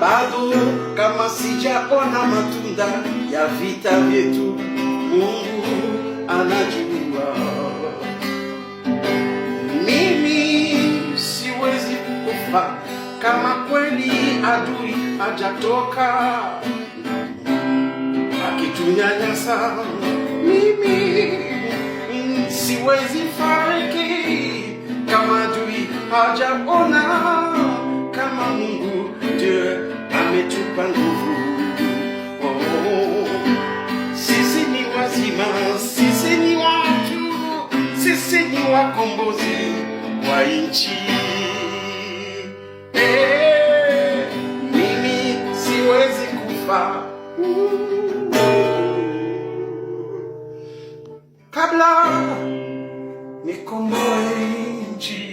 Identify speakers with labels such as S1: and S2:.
S1: bado kama sijaona matunda ya vita vyetu. Mungu anajua. Mimi siwezi kufa kama kweli adui hajatoka akitunyanyasa. Mimi siwezi fariki kama adui hajaona, kama Mungu Dieu ametupa nguvu. Sisi ni wazima, sisi ni watu, sisi ni wakombozi wa nchi. Mimi siwezi kufa kabla nikomboe nchi.